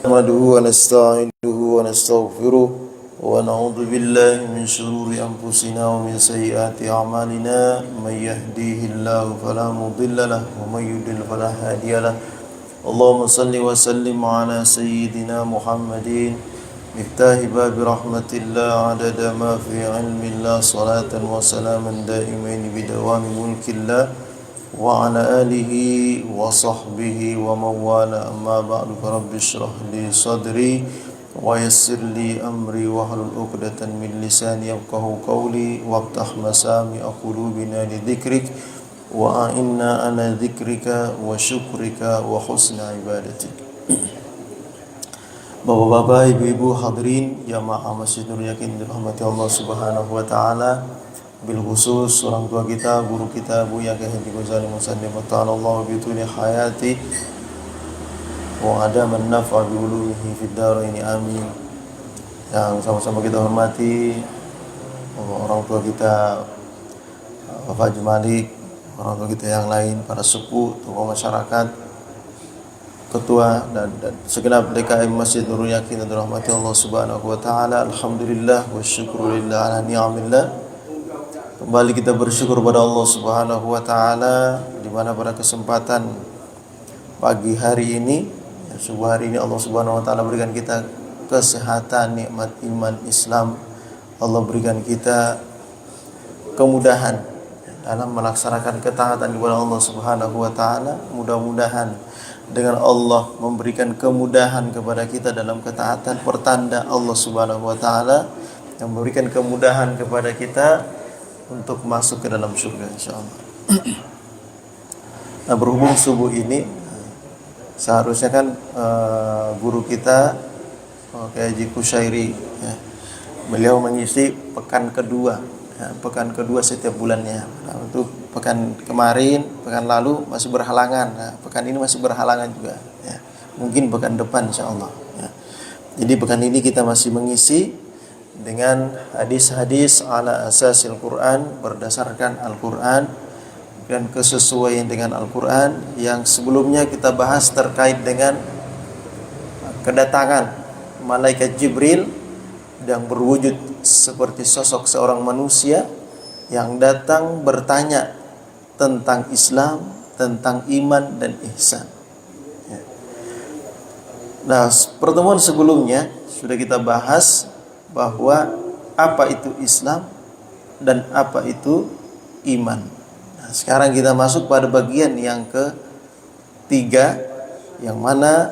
نحمده ونستعينه ونستغفره ونعوذ بالله من شرور أنفسنا ومن سيئات أعمالنا من يهديه الله فلا مضل له ومن يضلل فلا هادي له اللهم صل وسلم على سيدنا محمد مفتاح باب رحمة الله عدد ما في علم الله صلاة وسلاما دائمين بدوام ملك الله وعلى آله وصحبه ومن والاه أما بعد فرب اشرح لي صدري ويسر لي أمري واحلل عقدة من لساني يفقهوا قولي وافتح مسامع قلوبنا لذكرك وأعنا على ذكرك وشكرك وحسن عبادتك. Bapak-bapak, ibu-ibu hadirin jamaah Masjid Nurul Yakin dirahmati Allah Subhanahu wa taala. Bil khusus orang tua kita, guru kita Buya Kiai Haji Ghazali Musannim ta'ala bi tuli hayati wa adaman naf'a bi ulumihi fid dharain amin. Yang sama-sama kita hormati orang tua kita Bapak Haji Malik, orang tua kita yang lain, para sepuh, tokoh masyarakat, ketua dan segenap DKM Masjid Nurul Yakin dirahmati Allah Subhanahu wa taala. Alhamdulillah wa syukrulillah ala ni'amillah. Kembali kita bersyukur pada Allah Subhanahu wa taala di mana pada kesempatan pagi hari ini, subuh hari ini Allah Subhanahu wa taala berikan kita kesehatan, nikmat iman Islam. Allah berikan kita kemudahan dalam melaksanakan ketaatan kepada Allah Subhanahu wa taala. Mudah-mudahan dengan Allah memberikan kemudahan kepada kita dalam ketaatan, pertanda Allah Subhanahu wa taala yang memberikan kemudahan kepada kita untuk masuk ke dalam surga insyaallah. Nah, berhubung subuh ini seharusnya kan guru kita Kiai Haji Kusyairi ya, beliau mengisi pekan kedua ya, pekan kedua setiap bulannya. Nah, untuk pekan kemarin, pekan lalu masih berhalangan. Nah, pekan ini masih berhalangan juga ya. Mungkin pekan depan insyaallah ya. Jadi pekan ini kita masih mengisi dengan hadis-hadis ala asasil Quran, berdasarkan Al-Quran dan kesesuaian dengan Al-Quran yang sebelumnya kita bahas terkait dengan kedatangan malaikat Jibril yang berwujud seperti sosok seorang manusia yang datang bertanya tentang Islam, tentang iman dan ihsan. Nah, pertemuan sebelumnya sudah kita bahas bahwa apa itu Islam dan apa itu iman. Nah, sekarang kita masuk pada bagian yang ketiga, yang mana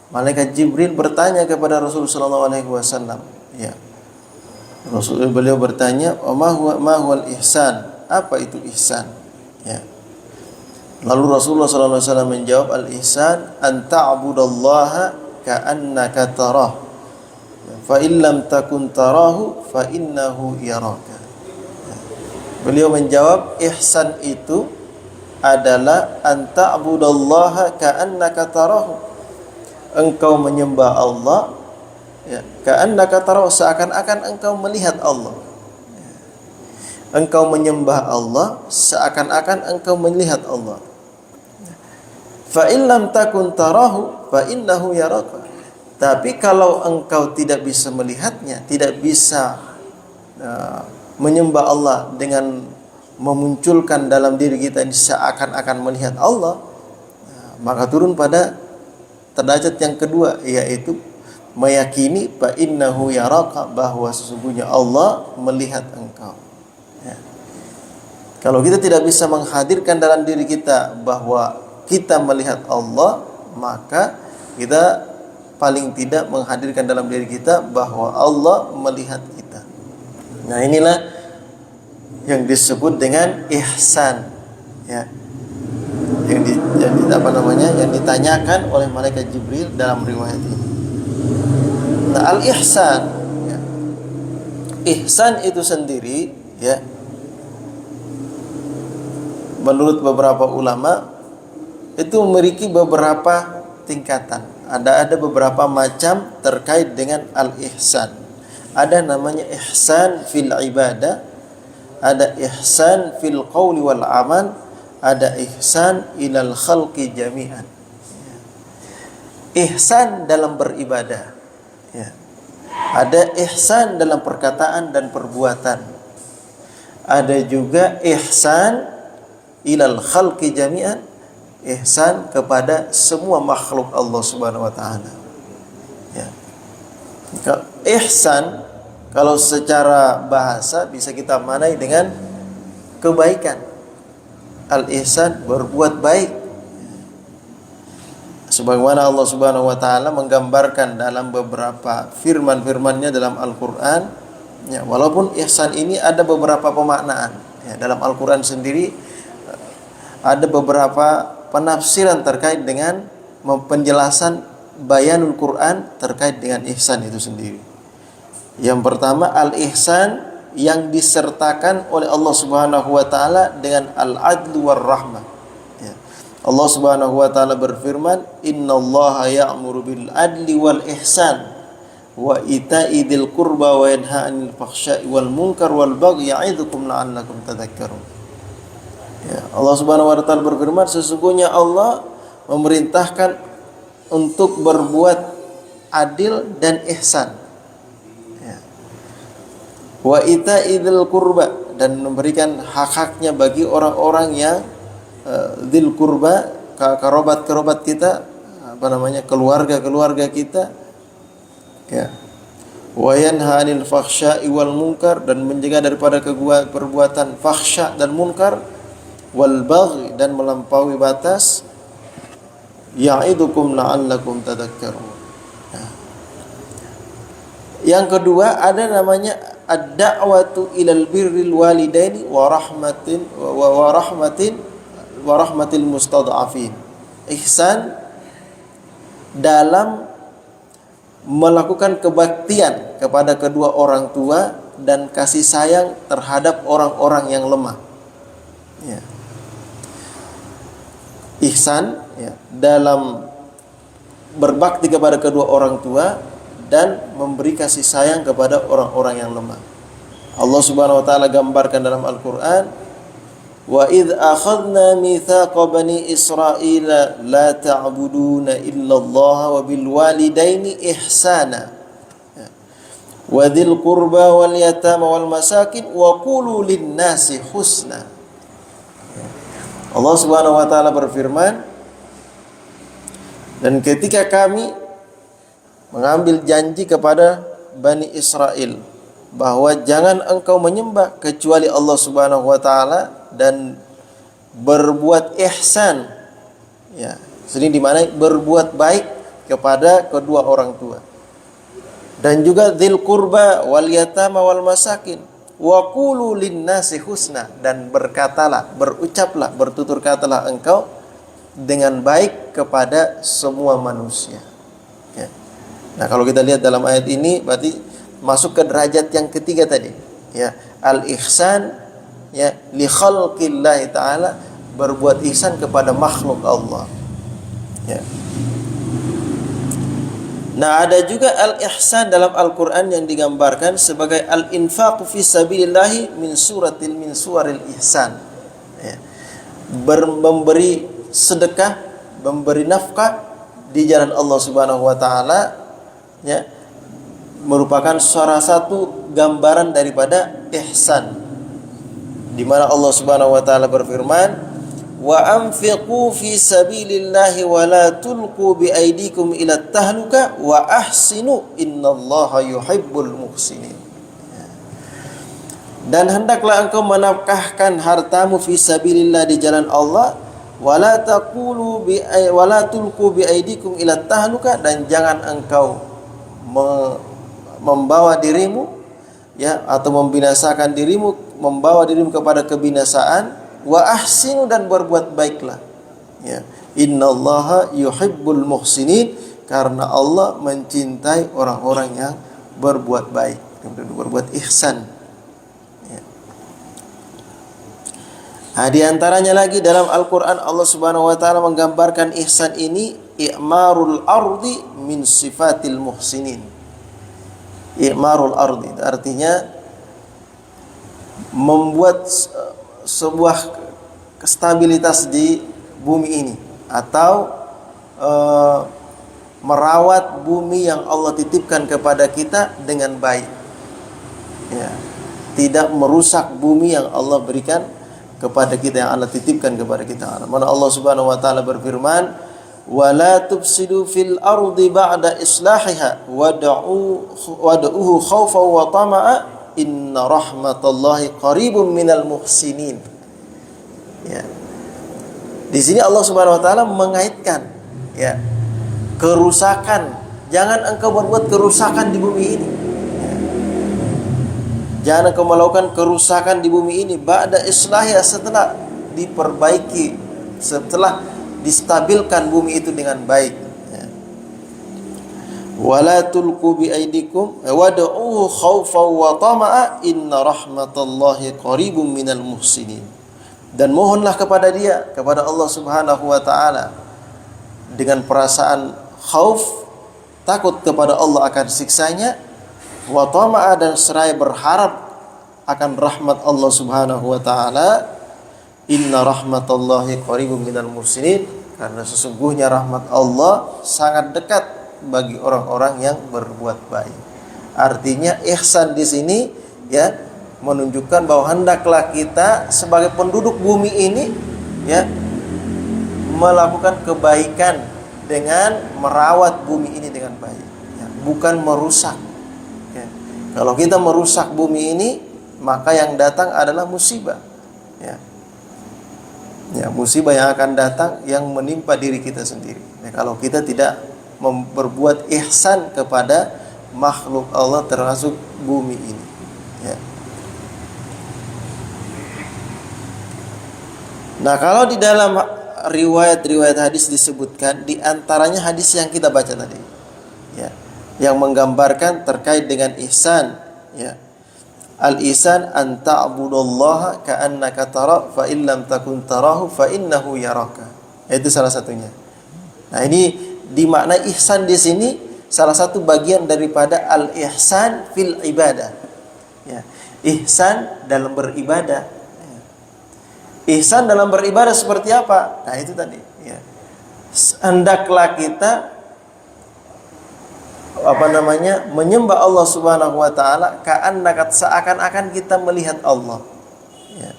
malaikat Jibril bertanya kepada Rasulullah SAW. Ya, beliau bertanya, ma huwal ihsan? Apa itu ihsan? Ya. Lalu Rasulullah SAW menjawab, al-ihsan an ta'budallaha ka'annaka tarah. Fa illam takun tarahu fa innahu yaraka. Beliau menjawab, ihsan itu adalah anta abudallaha ka'annaka tarahu. Engkau menyembah Allah ya, ka'annaka tarahu, seakan-akan engkau melihat Allah. Engkau menyembah Allah seakan-akan engkau melihat Allah. Fa illam takun tarahu fa innahu yaraka. Tapi kalau engkau tidak bisa melihatnya, tidak bisa menyembah Allah dengan memunculkan dalam diri kita ini seakan-akan melihat Allah, maka turun pada derajat yang kedua, yaitu meyakini fa innahu yaraka, bahwa sesungguhnya Allah melihat engkau. Ya. Kalau kita tidak bisa menghadirkan dalam diri kita bahwa kita melihat Allah, maka kita paling tidak menghadirkan dalam diri kita bahwa Allah melihat kita. Nah, inilah yang disebut dengan ihsan ya. Yang ditanyakan oleh malaikat Jibril dalam riwayat ini. Nah, al-ihsan ya. Ihsan itu sendiri ya, menurut beberapa ulama itu memiliki beberapa tingkatan. Ada beberapa macam terkait dengan al-ihsan. Ada namanya ihsan fil ibadah, ada ihsan fil qawli wal amal, ada ihsan ilal khalqi jami'an. ihsan dalam beribadah, ya. Ada ihsan dalam perkataan dan perbuatan. Ada juga ihsan ilal khalqi jami'an, ihsan kepada semua makhluk Allah Subhanahu wa taala. Ya. Ihsan kalau secara bahasa bisa kita maknai dengan kebaikan. Al-ihsan berbuat baik. Sebagaimana Allah Subhanahu wa taala menggambarkan dalam beberapa firman-firman-Nya dalam Al-Qur'an, ya, walaupun ihsan ini ada beberapa pemaknaan, ya, dalam Al-Qur'an sendiri ada beberapa penafsiran terkait dengan penjelasan bayanul Quran terkait dengan ihsan itu sendiri. Yang pertama, al-ihsan yang disertakan oleh Allah Subhanahu wa taala dengan al-adlu war rahmah. Ya. Allah Subhanahu wa taala berfirman, "Innallaha ya'muru bil adli wal ihsan wa ita'i dzil qurba wa yanha 'anil fahsya'i wal munkar wal baghi ya'idzukum la'allakum tadhakkarun." Ya, Allah Subhanahu wa taala berfirman, sesungguhnya Allah memerintahkan untuk berbuat adil dan ihsan. Ya. Wa ita'idil qurba, dan memberikan hak-haknya bagi orang-orang yang dzil qurba, kerabat-kerabat kita, keluarga-keluarga kita. Ya. Wa yanha 'anil fahsya'i wal munkar, dan mencegah daripada perbuatan fahsya dan munkar, wal baghi, dan melampaui batas, ya'idukum la'allakum tadhakkarun. Ya. Yang kedua ada namanya ad-da'watu ilal birril walidaini wa rahmatil mustad'afin. Ihsan dalam melakukan kebaktian kepada kedua orang tua dan kasih sayang terhadap orang-orang yang lemah. Ya. Ihsan, ya, dalam berbakti kepada kedua orang tua dan memberi kasih sayang kepada orang-orang yang lemah. Allah Subhanahu wa taala gambarkan dalam Al-Qur'an, "Wa idz akhadna mitsaqa bani Israila la ta'buduna illallah wa bil walidaini ihsana wa dzil qurba wal yatama wal masakin wa qulu lin nasi husna." Allah Subhanahu wa taala berfirman, dan ketika kami mengambil janji kepada Bani Israel bahwa jangan engkau menyembah kecuali Allah Subhanahu wa taala dan berbuat ihsan, ya, sini dimana berbuat baik kepada kedua orang tua, dan juga dzil qurba wal yatama wal masakin wa qulu linnasi husna, dan berucaplah, bertutur katalah engkau dengan baik kepada semua manusia. Ya. Nah, kalau kita lihat dalam ayat ini berarti masuk ke derajat yang ketiga tadi, ya, al-ihsan, ya, li khalqillahi ta'ala, berbuat ihsan kepada makhluk Allah. Ya. Nah, ada juga al-ihsan dalam Al-Qur'an yang digambarkan sebagai al-infaqu fi sabilillahi min suwaril ihsan. Ya. Memberi sedekah, memberi nafkah di jalan Allah Subhanahu wa taala, ya, merupakan salah satu gambaran daripada ihsan. Di mana Allah Subhanahu wa taala berfirman, wa anfiqu fi sabilillahi wa la tulqu bi aydikum ila tahluka wa ahsinu innallaha yuhibbul muhsinin. Dan hendaklah engkau menafkahkan hartamu fi sabilillah, di jalan Allah, wa la tulqu bi aydikum ila tahluka, dan jangan engkau membawa dirimu, ya, atau membinasakan dirimu, membawa dirimu kepada kebinasaan. Wa ahsinu, dan berbuat baiklah, ya, innallaha yuhibbul muhsinin, karena Allah mencintai orang-orang yang berbuat baik, berbuat ihsan, ya. Nah, di antaranya lagi dalam Al-Qur'an Allah Subhanahu wa taala menggambarkan ihsan ini, i'marul ardi min sifatil muhsinin. I'marul ardi artinya membuat sebuah stabilitas di bumi ini, atau merawat bumi yang Allah titipkan kepada kita dengan baik. Ya. Tidak merusak bumi yang Allah berikan kepada kita, yang Allah titipkan kepada kita. Mana Allah Subhanahu wa taala berfirman, "Wala tufsidu fil ardi ba'da islahiha wad'uhu khaufan wa tama'a inna rahmatallahi qaribum minal muhsinin." Ya. Di sini Allah Subhanahu wa taala mengaitkan ya kerusakan. Jangan engkau berbuat kerusakan di bumi ini. Ya. Jangan engkau melakukan kerusakan di bumi ini ba'da islahnya, setelah diperbaiki, setelah distabilkan bumi itu dengan baik. Ya. Wala tulqu bi aidikum wad'uhu khaufan wa tama'a inna rahmatallahi qaribum minal muhsinin. Dan mohonlah kepada Dia, kepada Allah Subhanahu wa taala dengan perasaan khauf, takut kepada Allah akan siksanya, wa tama'a, dan seraya berharap akan rahmat Allah Subhanahu wa taala. Inna rahmatallahi qaribum minal muhsinin, karena sesungguhnya rahmat Allah sangat dekat bagi orang-orang yang berbuat baik. Artinya ihsan di sini ya menunjukkan bahwa hendaklah kita sebagai penduduk bumi ini ya melakukan kebaikan dengan merawat bumi ini dengan baik, ya, bukan merusak. Ya. Kalau kita merusak bumi ini, maka yang datang adalah musibah. Ya. Ya, musibah yang akan datang yang menimpa diri kita sendiri. Ya, kalau kita tidak berbuat ihsan kepada makhluk Allah termasuk bumi ini. Ya. Nah, kalau di dalam riwayat-riwayat hadis disebutkan, di antaranya hadis yang kita baca tadi, ya, yang menggambarkan terkait dengan ihsan, ya. Al-ihsan an ta'budallaha ka'annaka tara fa in lam takun tarahu fa innahu yaraka. Itu salah satunya. Nah, ini dimakna ihsan di sini salah satu bagian daripada al-ihsan fil ibadah. Ya. Ihsan dalam beribadah. Ya. Ihsan dalam beribadah seperti apa? Nah, itu tadi, ya. Hendaklah kita menyembah Allah Subhanahu wa taala ka'annaka, seakan-akan kita melihat Allah. Ya.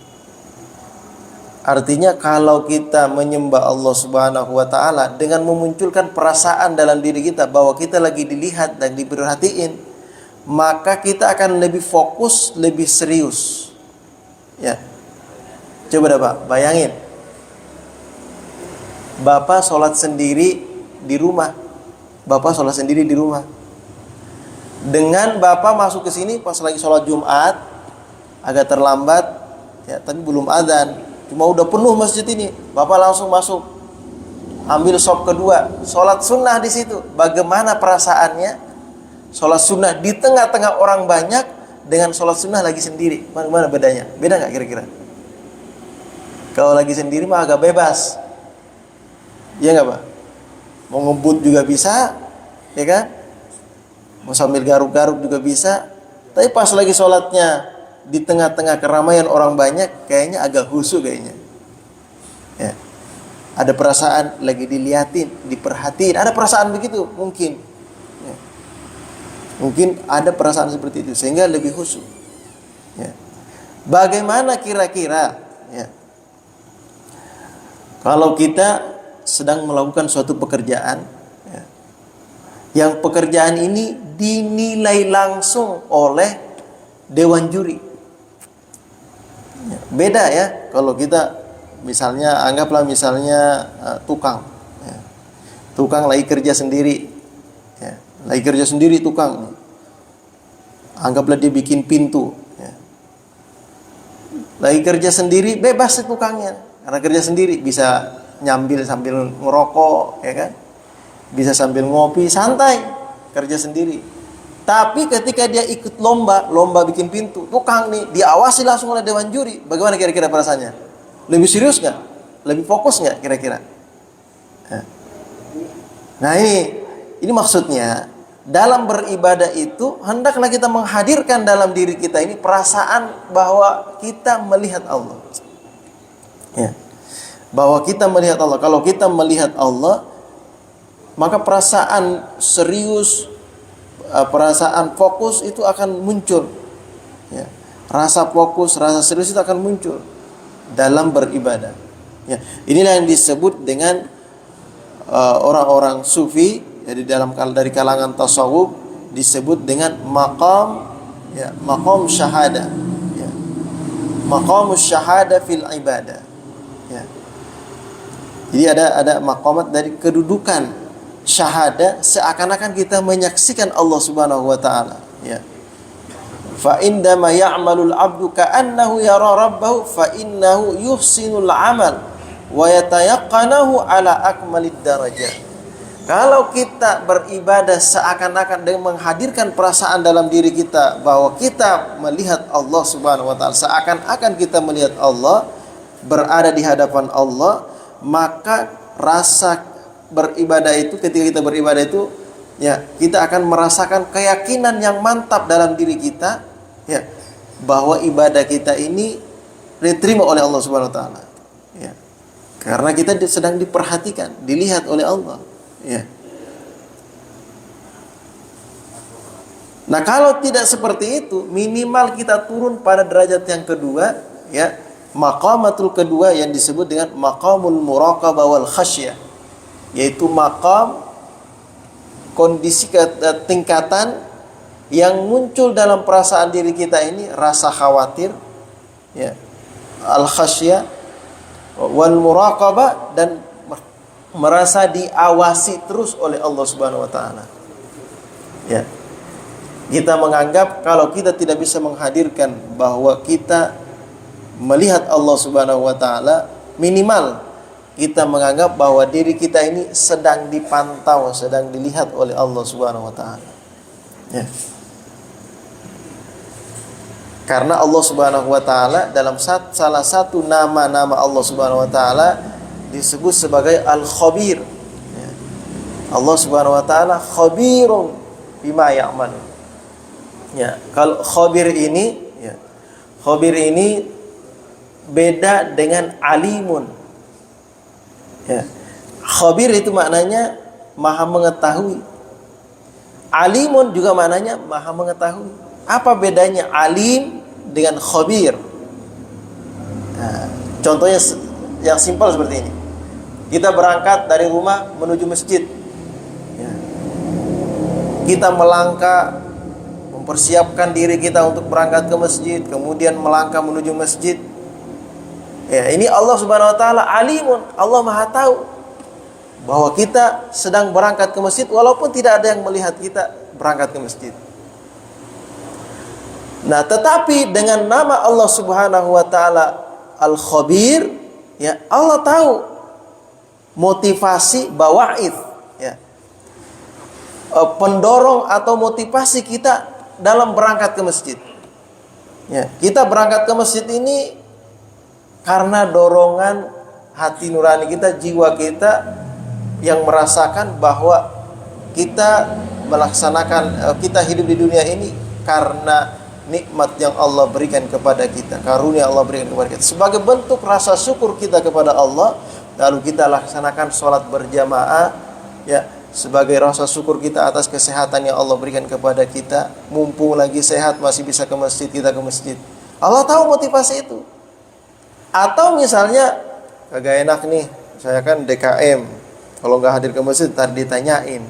Artinya kalau kita menyembah Allah Subhanahu wa taala dengan memunculkan perasaan dalam diri kita bahwa kita lagi dilihat dan diperhatiin, maka kita akan lebih fokus, lebih serius. Ya. Coba Bapak bayangin. Bapak sholat sendiri di rumah. Bapak sholat sendiri di rumah. Dengan Bapak masuk ke sini pas lagi sholat Jumat, agak terlambat, ya, tapi belum adzan, cuma udah penuh masjid ini. Bapak langsung masuk, ambil shop kedua, sholat sunnah di situ. Bagaimana perasaannya? Sholat sunnah di tengah-tengah orang banyak dengan sholat sunnah lagi sendiri. Mana bedanya? Beda nggak kira-kira? Kalau lagi sendiri mah agak bebas, ya nggak Pak? Mau ngebut juga bisa, ya kan? Mau sambil garuk-garuk juga bisa. Tapi pas lagi sholatnya di tengah-tengah keramaian orang banyak, kayaknya agak khusyuk kayaknya. Ya. Ada perasaan lagi diliatin, diperhatiin. Ada perasaan begitu mungkin. Ya. Mungkin ada perasaan seperti itu sehingga lebih khusyuk. Ya. Bagaimana kira-kira? Ya. Kalau kita sedang melakukan suatu pekerjaan, ya, yang pekerjaan ini dinilai langsung oleh dewan juri. Ya, beda ya kalau kita misalnya, anggaplah misalnya tukang, ya. Tukang lagi kerja sendiri, ya. Lagi kerja sendiri tukang, anggaplah dia bikin pintu, ya. Lagi kerja sendiri, bebas sih tukangnya, karena kerja sendiri bisa nyambil sambil ngerokok, ya kan? Bisa sambil ngopi, santai, kerja sendiri. Tapi ketika dia ikut lomba bikin pintu, tukang nih, diawasi langsung oleh dewan juri. Bagaimana kira-kira perasaannya? Lebih serius nggak? Lebih fokus nggak kira-kira? Nah, ini maksudnya dalam beribadah itu hendaklah kita menghadirkan dalam diri kita ini perasaan bahwa kita melihat Allah. Ya. Bahwa kita melihat Allah. Kalau kita melihat Allah, maka perasaan serius, perasaan fokus itu akan muncul. Ya. Rasa fokus, rasa serius itu akan muncul dalam beribadah. Ya. Inilah yang disebut dengan orang-orang sufi, jadi dari kalangan tasawuf disebut dengan maqam, ya, maqam syahada, ya. Maqam syahada fil ibadah. Ya. Jadi ada maqamat dari kedudukan syahada, seakan-akan kita menyaksikan Allah Subhanahu wa taala, ya. Fa indama ya'malul 'abdu ka'annahu yara rabbahu fa innahu yuhsinul 'amal wa yatayaqqanahu ala akmalid darajat. Kalau kita beribadah seakan-akan dengan menghadirkan perasaan dalam diri kita bahwa kita melihat Allah Subhanahu wa taala, seakan-akan kita melihat Allah, berada di hadapan Allah, maka rasa beribadah itu, ketika kita beribadah itu, ya, kita akan merasakan keyakinan yang mantap dalam diri kita, ya, bahwa ibadah kita ini diterima oleh Allah Subhanahu wa taala, ya. Karena kita sedang diperhatikan, dilihat oleh Allah, ya. Nah, kalau tidak seperti itu, minimal kita turun pada derajat yang kedua, ya, maqamatul kedua yang disebut dengan maqamul muraqabah wal khasyah, yaitu maqam, kondisi tingkatan yang muncul dalam perasaan diri kita ini, rasa khawatir, ya, al khasyah wal muraqabah, dan merasa diawasi terus oleh Allah Subhanahu wa taala. Ya. Kita menganggap kalau kita tidak bisa menghadirkan bahwa kita melihat Allah Subhanahu wa taala, minimal kita menganggap bahwa diri kita ini sedang dipantau, sedang dilihat oleh Allah Subhanahu wa taala. Ya. Karena Allah Subhanahu wa taala dalam salah satu nama-nama Allah Subhanahu wa taala disebut sebagai Al-Khabir. Ya. Allah Subhanahu wa taala khabirun bima ya'malun. Ya, kalau khabir ini, ya, khabir ini beda dengan alimun. Ya. Khabir itu maknanya maha mengetahui. Alimun juga maknanya maha mengetahui. Apa bedanya alim dengan khabir? Nah, contohnya yang simpel seperti ini. Kita berangkat dari rumah menuju masjid, ya. Kita melangkah, mempersiapkan diri kita untuk berangkat ke masjid, kemudian melangkah menuju masjid. Ya, ini Allah Subhanahu wa taala alimun, Allah Maha tahu bahwa kita sedang berangkat ke masjid walaupun tidak ada yang melihat kita berangkat ke masjid. Nah, tetapi dengan nama Allah Subhanahu wa taala Al-Khabir, ya, Allah tahu motivasi bawaid, ya, pendorong atau motivasi kita dalam berangkat ke masjid. Ya, kita berangkat ke masjid ini karena dorongan hati nurani kita, jiwa kita yang merasakan bahwa kita melaksanakan, kita hidup di dunia ini karena nikmat yang Allah berikan kepada kita, karunia Allah berikan kepada kita. Sebagai bentuk rasa syukur kita kepada Allah, lalu kita laksanakan sholat berjamaah, ya, sebagai rasa syukur kita atas kesehatan yang Allah berikan kepada kita. Mumpung lagi sehat, masih bisa ke masjid, kita ke masjid. Allah tahu motivasi itu. Atau misalnya kagak enak nih, saya kan DKM, kalau nggak hadir ke masjid ntar ditanyain.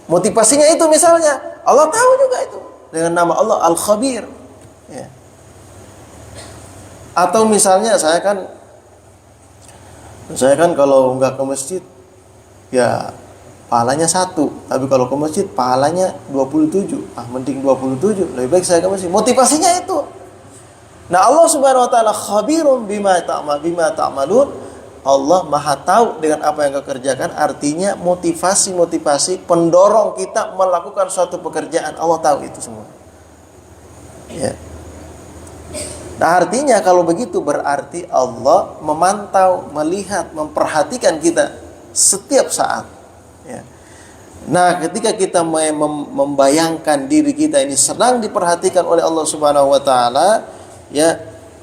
Motivasinya itu misalnya, Allah tahu juga itu dengan nama Allah Al-Khabir, ya. Atau misalnya saya kan kalau nggak ke masjid, ya pahalanya 1, tapi kalau ke masjid pahalanya 27. Mending 27, lebih baik saya ke masjid. Motivasinya itu. Nah, Allah Subhanahu wa taala khabirum bima ta'malun. Allah Maha tahu dengan apa yang kau kerjakan. Artinya motivasi pendorong kita melakukan suatu pekerjaan, Allah tahu itu semua. Ya. Nah, artinya kalau begitu berarti Allah memantau, melihat, memperhatikan kita setiap saat. Ya. Nah, ketika kita membayangkan diri kita ini sedang diperhatikan oleh Allah Subhanahu wa taala, ya,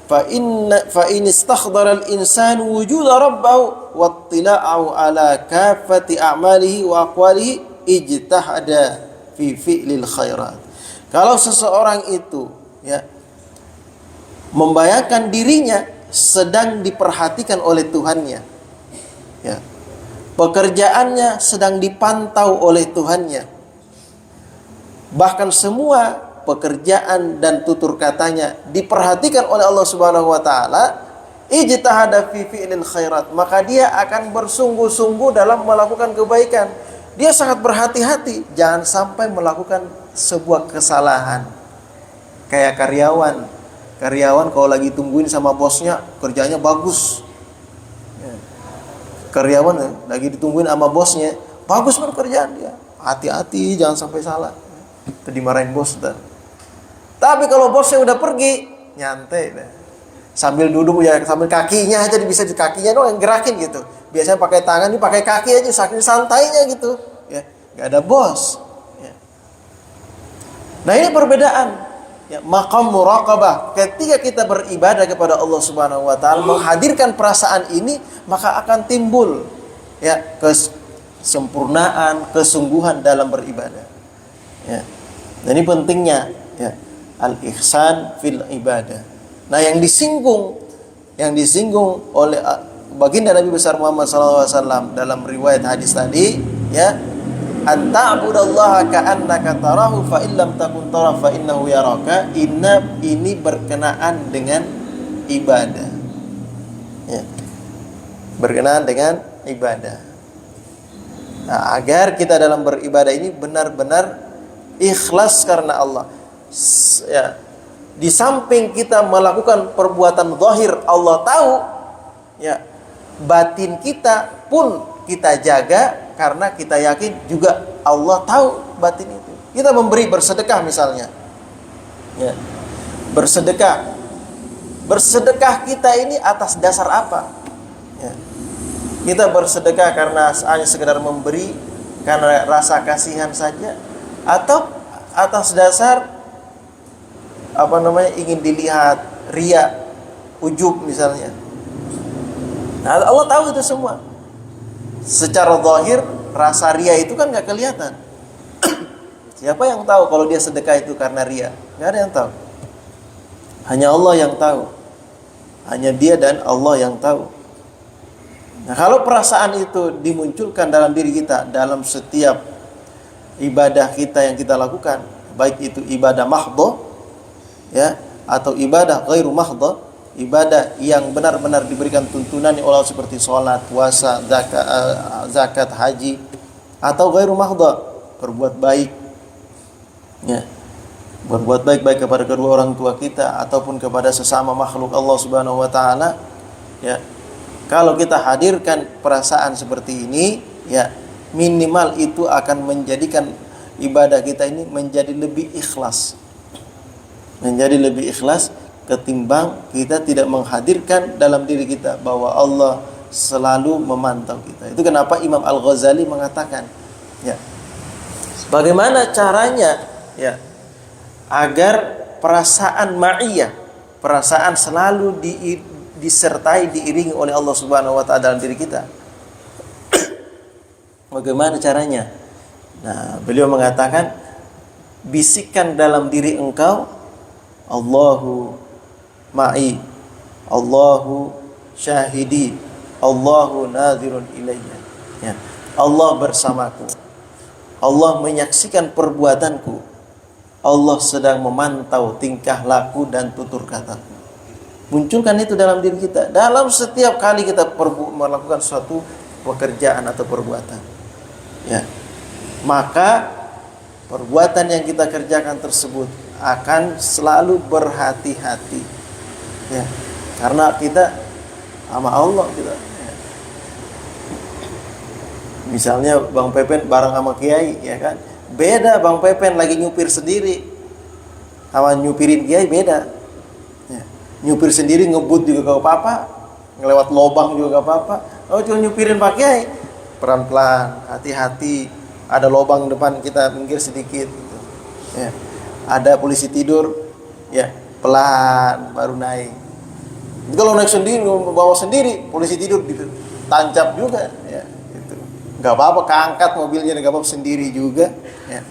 fa in istakhdara al-insanu wujuda rabbahu wattila'u ala kafati a'malihi wa aqwalihi ijtahada fi fi'lil khairat. Kalau seseorang itu ya membayangkan dirinya sedang diperhatikan oleh Tuhannya, ya, pekerjaannya sedang dipantau oleh Tuhannya, bahkan semua pekerjaan dan tutur katanya diperhatikan oleh Allah Subhanahu wa taala, ijtahada fi fi'lil khairat, maka dia akan bersungguh-sungguh dalam melakukan kebaikan. Dia sangat berhati-hati jangan sampai melakukan sebuah kesalahan. Kayak karyawan kalau lagi tungguin sama bosnya, kerjanya bagus. Karyawan lagi ditungguin sama bosnya, bagus kan kerjaan dia. Hati-hati jangan sampai salah. Itu dimarahin bos dan. Tapi kalau bosnya udah pergi, nyantai deh. Sambil duduk ya, sambil kakinya aja bisa di kakinya doang yang gerakin gitu. Biasanya pakai tangan, ini pakai kaki aja saking santainya gitu. Ya, nggak ada bos. Ya. Nah ini perbedaan. Ya, maqam muraqabah. Ketika kita beribadah kepada Allah Subhanahu wa taala, menghadirkan perasaan ini, maka akan timbul ya kesempurnaan, kesungguhan dalam beribadah. Ya. Nah, ini pentingnya ya, al-ihsan fil ibadah. Nah, yang disinggung oleh baginda Nabi besar Muhammad SAW dalam riwayat hadis tadi, ya, anta'budallaha ka'annaka tarahu fa illam takun tarahu fa innahu yaraka. Ini berkenaan dengan ibadah. Ya. Berkenaan dengan ibadah. Nah, agar kita dalam beribadah ini benar-benar ikhlas karena Allah. Ya. Di samping kita melakukan perbuatan zahir, Allah tahu, ya, batin kita pun kita jaga karena kita yakin juga Allah tahu batin itu. Kita bersedekah misalnya, ya, bersedekah kita ini atas dasar apa? Ya. Kita bersedekah karena hanya sekedar memberi, karena rasa kasihan saja, atau atas dasar ingin dilihat, riya, ujub misalnya. Nah, Allah tahu itu semua. Secara zahir rasa riya itu kan nggak kelihatan. Siapa yang tahu kalau dia sedekah itu karena riya? Nggak ada yang tahu. Hanya Allah yang tahu. Hanya Dia dan Allah yang tahu. Nah, kalau perasaan itu dimunculkan dalam diri kita dalam setiap ibadah kita yang kita lakukan, baik itu ibadah mahdhah, ya, atau ibadah ghairu mahdhah, ibadah yang benar-benar diberikan tuntunan oleh Allah seperti sholat, puasa, zakat, haji, atau ghairu mahdhah, berbuat baik, ya, berbuat baik kepada kedua orang tua kita ataupun kepada sesama makhluk Allah Subhanahu wa taala, ya. Kalau kita hadirkan perasaan seperti ini, ya, minimal itu akan menjadikan ibadah kita ini menjadi lebih ikhlas. Menjadi lebih ikhlas ketimbang kita tidak menghadirkan dalam diri kita bahwa Allah selalu memantau kita. Itu kenapa Imam Al-Ghazali mengatakan, ya, bagaimana caranya, ya, agar perasaan ma'iyah, perasaan selalu disertai, diiringi oleh Allah Subhanahu wa taala dalam diri kita. Bagaimana caranya? Nah, beliau mengatakan, bisikkan dalam diri engkau, Allahu ma'i, Allahu syahidi, Allahu nadhirun ilayya. Ya. Allah bersamaku. Allah menyaksikan perbuatanku. Allah sedang memantau tingkah laku dan tutur kataku. Munculkan itu dalam diri kita dalam setiap kali kita melakukan suatu pekerjaan atau perbuatan. Ya. Maka perbuatan yang kita kerjakan tersebut akan selalu berhati-hati, ya, karena kita sama Allah kita. Ya. Misalnya Bang Pepen bareng sama Kiai, ya kan, beda. Bang Pepen lagi nyupir sendiri sama nyupirin Kiai beda. Ya. Nyupir sendiri ngebut juga gak apa-apa, ngelewat lobang juga gak apa-apa. Oh, cuma nyupirin Pak Kiai pelan-pelan, hati-hati. Ada lobang depan kita minggir sedikit, gitu. Ya. Ada polisi tidur, ya, pelan baru naik. Kalau naik sendiri, bawa sendiri, polisi tidur gitu. tancap juga, ya. Gitu. Gak apa-apa keangkat mobilnya, gak apa-apa sendiri juga, ya.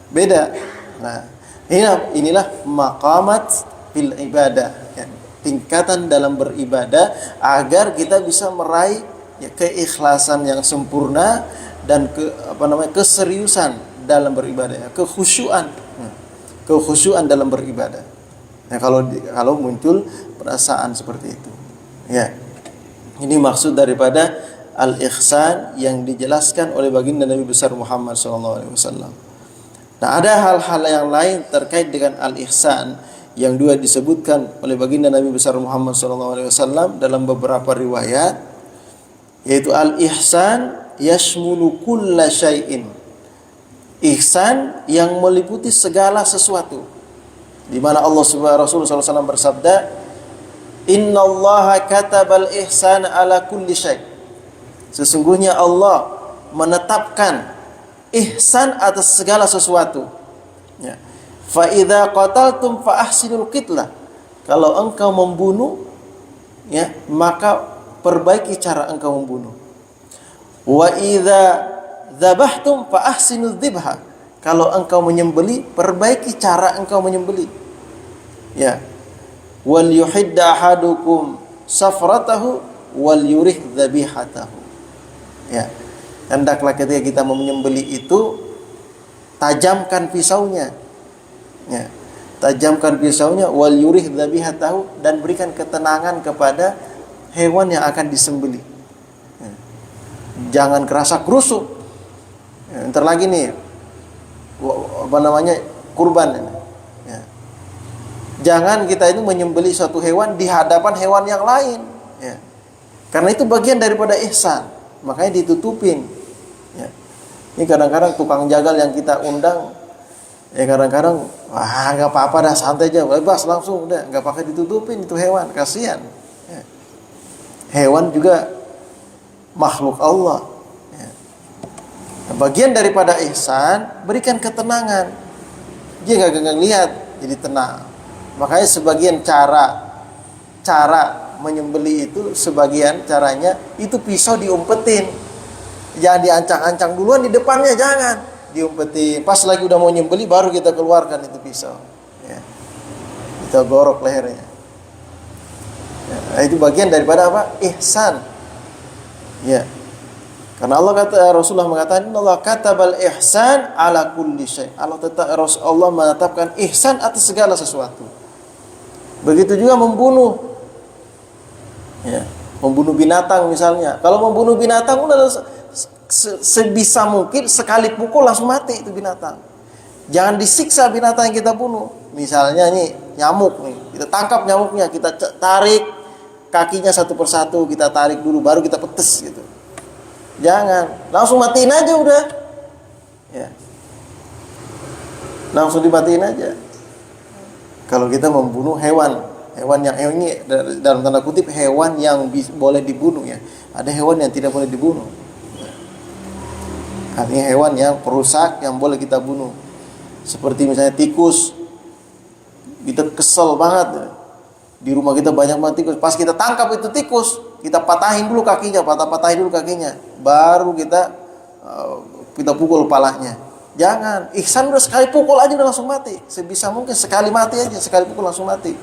Beda. Nah, inilah maqamat fil ibadah, ya. Tingkatan dalam beribadah agar kita bisa meraih ya, keikhlasan yang sempurna dan keseriusan dalam beribadah, ya. Kekhusyuan dalam beribadah. Nah, kalau muncul perasaan seperti itu, ya. Ini maksud daripada al-ihsan yang dijelaskan oleh baginda Nabi besar Muhammad SAW. Nah, ada hal-hal yang lain terkait dengan al-ihsan yang dua disebutkan oleh baginda Nabi besar Muhammad SAW dalam beberapa riwayat, yaitu al-ihsan yashmulu kulla syai'in. Ihsan yang meliputi segala sesuatu. Di mana Rasulullah SAW bersabda, Innallaha katabal ihsan ala kulli syai'. Sesungguhnya Allah menetapkan ihsan atas segala sesuatu. Ya. Fa idza qataltum fa ahsinul qitlah. Kalau engkau membunuh, ya, maka perbaiki cara engkau membunuh. Wa idza dzabhtum fa ahsinul dzibha. Kalau engkau menyembelih, perbaiki cara engkau menyembelih. Ya. Wal yuhidda ahadukum safratahu wal yurih dzabihatahu. Ya. Hendaklah ketika kita menyembelih itu tajamkan pisaunya. Ya. Tajamkan pisaunya wal yurih dzabihatahu, dan berikan ketenangan kepada hewan yang akan disembelih. Ya. Jangan kerasa kerusuk. Ya, ntar lagi nih kurban. Ya. Jangan kita itu menyembelih suatu hewan di hadapan hewan yang lain, ya. Karena itu bagian daripada ihsan, makanya ditutupin, ya. Ini kadang-kadang tukang jagal yang kita undang, ya kadang-kadang nggak apa-apa dah, santai aja, bebas langsung udah, nggak pakai ditutupin itu hewan, kasihan, ya. Hewan juga makhluk Allah, ya. Nah, bagian daripada ihsan, berikan ketenangan, dia nggak lihat, jadi tenang. Makanya sebagian cara menyembelih itu, sebagian caranya itu pisau diumpetin, jangan diancang-ancang duluan di depannya, jangan diumpetin. Pas lagi udah mau nyembelih baru kita keluarkan itu pisau, ya. Kita gorok lehernya, ya. Nah, itu bagian daripada apa? Ihsan, ya. Karena Rasulullah mengatakan, Allah katabal ihsan ala kulli syai'. Allah menetapkan ihsan atas segala sesuatu. Begitu juga membunuh, ya, membunuh binatang misalnya. Kalau membunuh binatang udah sebisa mungkin sekali pukul langsung mati itu binatang. Jangan disiksa binatang yang kita bunuh. Misalnya nih nyamuk nih, kita tangkap nyamuknya, kita tarik kakinya satu persatu, kita tarik dulu baru kita petes gitu. Jangan langsung matiin aja udah, ya, langsung dimatiin aja. Kalau kita membunuh hewan yang ini dalam tanda kutip hewan yang boleh dibunuh, ya. Ada hewan yang tidak boleh dibunuh. Artinya hewan yang perusak yang boleh kita bunuh. Seperti misalnya tikus. Kita kesel banget, ya. Di rumah kita banyak banget tikus. Pas kita tangkap itu tikus, kita patahin dulu kakinya, baru kita pukul kepalanya. Jangan, ihsan udah sekali pukul aja udah langsung mati. Sebisa mungkin sekali mati aja, sekali pukul langsung mati,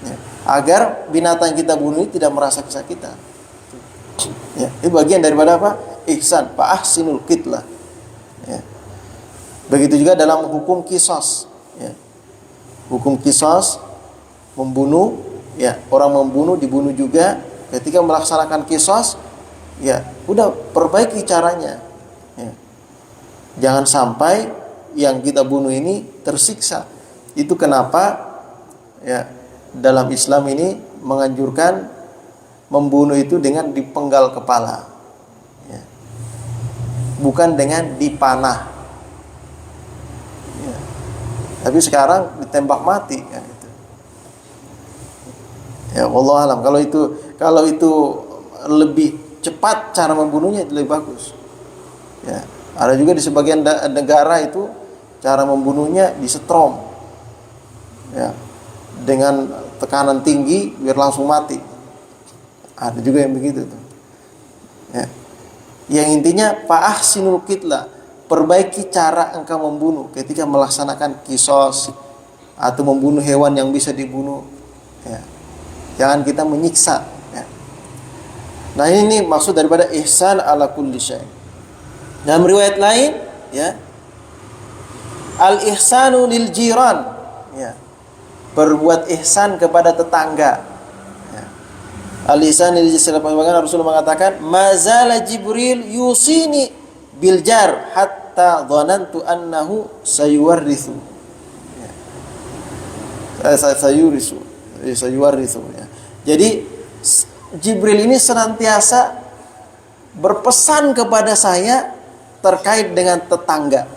ya. Agar binatang yang kita bunuh tidak merasa kesakitan, ya. Ini bagian daripada apa? Ihsan, fa ahsinul qitlah, ya. Begitu juga dalam hukum qisas, ya. Hukum qisas, membunuh, ya, orang membunuh dibunuh juga. Ketika melaksanakan qisas, ya, udah perbaiki caranya, ya. Jangan sampai yang kita bunuh ini tersiksa. Itu kenapa, ya, dalam Islam ini menganjurkan membunuh itu dengan dipenggal kepala, ya. Bukan dengan dipanah, ya. Tapi sekarang ditembak mati, ya, gitu. Ya, wallahu alam. Kalau itu lebih cepat cara membunuhnya, itu lebih bagus, ya. Ada juga di sebagian negara itu cara membunuhnya disetrom, ya, dengan tekanan tinggi biar langsung mati. Ada juga yang begitu tuh. Ya. Yang intinya fa'ahsinul qitla, perbaiki cara engkau membunuh ketika melaksanakan kisos atau membunuh hewan yang bisa dibunuh. Ya. Jangan kita menyiksa. Ya. Nah ini maksud daripada ihsan ala kulli syai'. Dalam riwayat lain, ya, al ihsanu lil jiran, ya, berbuat ihsan kepada tetangga. Ya. Al ihsan lil jiran, Rasulullah mengatakan, mazala Jibril yusini bil jar hatta dhanantu annahu sayuwarrithu. Sayuwarrithu. Ya. Jadi Jibril ini senantiasa berpesan kepada saya terkait dengan tetangga.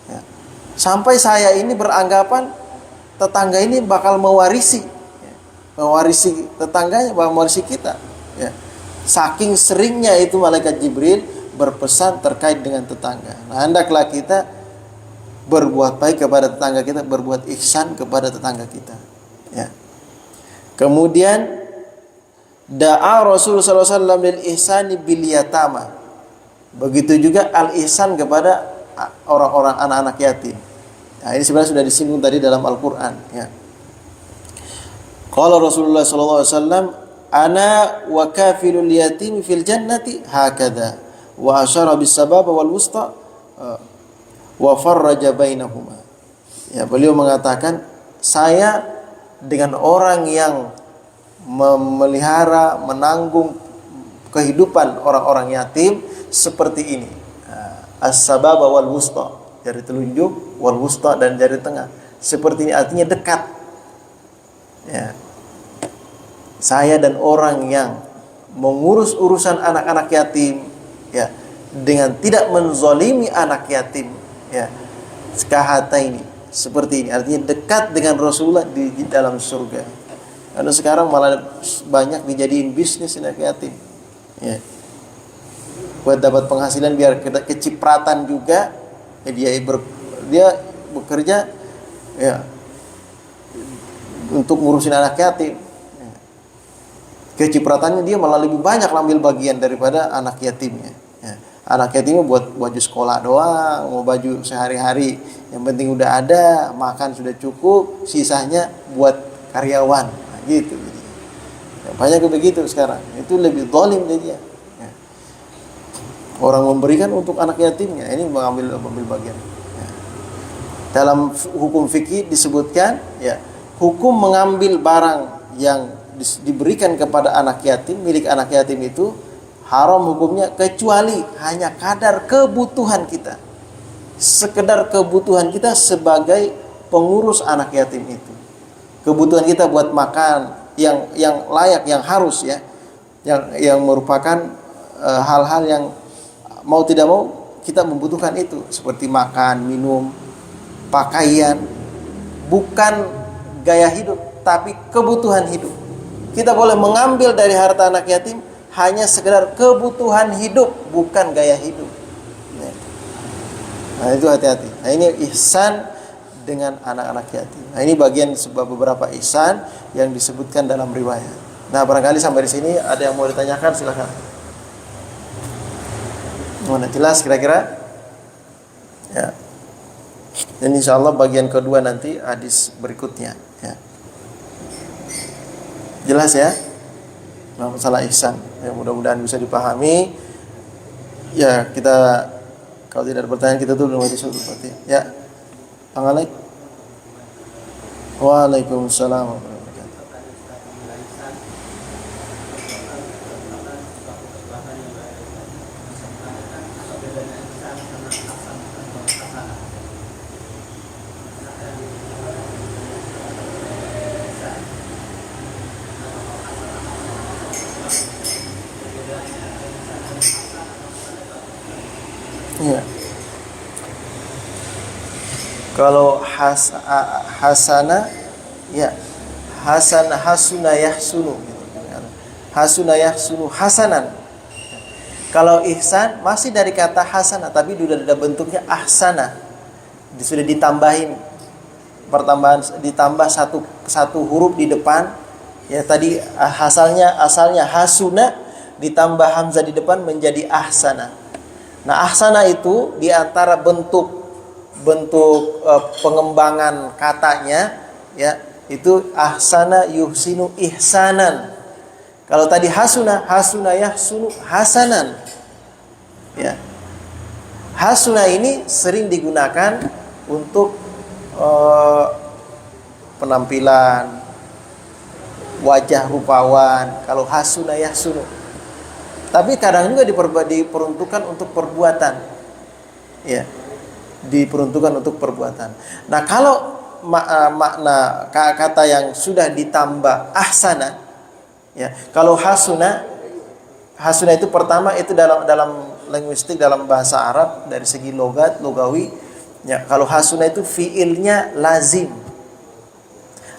Ya. Sampai saya ini beranggapan tetangga ini bakal mewarisi, ya, mewarisi tetangganya, bakal mewarisi kita. Ya. Saking seringnya itu malaikat Jibril berpesan terkait dengan tetangga. Nah, hendaklah kita berbuat baik kepada tetangga kita, berbuat ihsan kepada tetangga kita. Ya. Kemudian da'a Rasulullah SAW lil ihsani bil yatama. Begitu juga al ihsan kepada orang-orang anak-anak yatim. Nah, ini sebenarnya sudah disinggung tadi dalam Al-Qur'an, ya. Qala Rasulullah SAW, ana wa kafilul yatim fil jannati hakadha wa asyara bis sababa wal wusta wa farraja bainahuma. Ya, beliau mengatakan, saya dengan orang yang memelihara, menanggung kehidupan orang-orang yatim seperti ini. As-sababa wal wusta, jari telunjuk, wal wusta, dan jari tengah. Seperti ini artinya dekat. Ya. Saya dan orang yang mengurus urusan anak-anak yatim, ya, dengan tidak menzalimi anak yatim, ya, sekahata ini, seperti ini artinya dekat dengan Rasulullah di dalam surga. Karena sekarang malah banyak dijadiin bisnis anak yatim, ya, buat dapat penghasilan biar kecipratan juga, ya, dia bekerja, ya, untuk ngurusin anak yatim. Ya. Kecipratannya dia malah lebih banyak ambil bagian daripada anak yatimnya. Ya. Anak yatimnya buat baju sekolah doang, mau baju sehari-hari, yang penting udah ada, makan sudah cukup, sisanya buat karyawan. Nah, gitu. Ya, banyak begitu sekarang. Itu lebih zalim dia. Ya. Orang memberikan untuk anak yatimnya, ini mengambil bagian. Ya. Dalam hukum fikih disebutkan, ya, hukum mengambil barang yang diberikan kepada anak yatim, milik anak yatim itu haram hukumnya, kecuali hanya kadar kebutuhan kita, sekedar kebutuhan kita sebagai pengurus anak yatim itu. Kebutuhan kita buat makan yang layak, yang harus, ya, yang merupakan hal-hal yang mau tidak mau kita membutuhkan itu, seperti makan, minum, pakaian, bukan gaya hidup, tapi kebutuhan hidup. Kita boleh mengambil dari harta anak yatim hanya sekedar kebutuhan hidup, bukan gaya hidup. Nah, itu hati-hati. Nah, ini ihsan dengan anak-anak yatim. Nah, ini bagian beberapa ihsan yang disebutkan dalam riwayat. Nah, barangkali sampai di sini ada yang mau ditanyakan, silakan. Mana jelas kira-kira? Ya. Dan insyaallah bagian kedua nanti hadis berikutnya, ya. Jelas ya? Nah, masalah ihsan, ya, mudah-mudahan bisa dipahami. Ya, kita kalau tidak ada pertanyaan kita dulu di sudut berarti. Ya. Assalamualaikum. Waalaikumsalam warahmatullahi wabarakatuh. Ya. Kalau hasana, ya, hasuna yahsunu gitu. Hasuna yahsunu hasanan. Kalau ihsan masih dari kata hasana, tapi sudah ada bentuknya ahsana. Sudah ditambahin ditambah satu huruf di depan. Ya, tadi asalnya hasuna, ditambah hamzah di depan menjadi ahsana. Nah, ahsana itu di antara bentuk pengembangan katanya, ya, itu ahsana yuhsinu ihsanan. Kalau tadi hasuna yahsunu hasanan. Ya. Hasuna ini sering digunakan untuk penampilan, wajah rupawan. Kalau hasuna yahsunu. Tapi kadang juga diperuntukkan untuk perbuatan. Ya. Diperuntukkan untuk perbuatan. Nah, kalau makna kata yang sudah ditambah ahsana, ya. Kalau hasuna itu pertama itu dalam linguistik, dalam bahasa Arab dari segi logawi, ya. Kalau hasuna itu fiilnya lazim.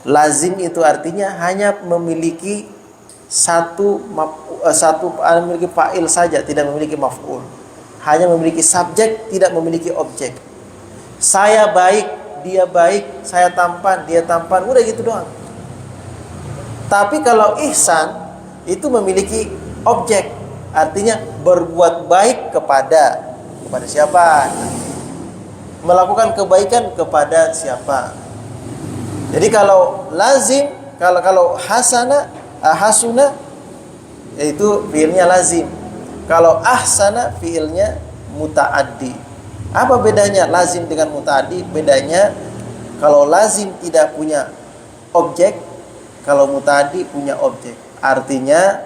Lazim itu artinya hanya memiliki memiliki fa'il saja, tidak memiliki maf'ul. Hanya memiliki subjek, tidak memiliki objek. Saya baik, dia baik, saya tampan, dia tampan, udah gitu doang. Tapi kalau ihsan itu memiliki objek, artinya berbuat baik kepada siapa? Melakukan kebaikan kepada siapa? Jadi kalau lazim, kalau hasuna yaitu fiilnya lazim. Kalau ahsana fiilnya muta'addi. Apa bedanya lazim dengan muta'addi? Bedanya kalau lazim tidak punya objek, kalau muta'addi punya objek. Artinya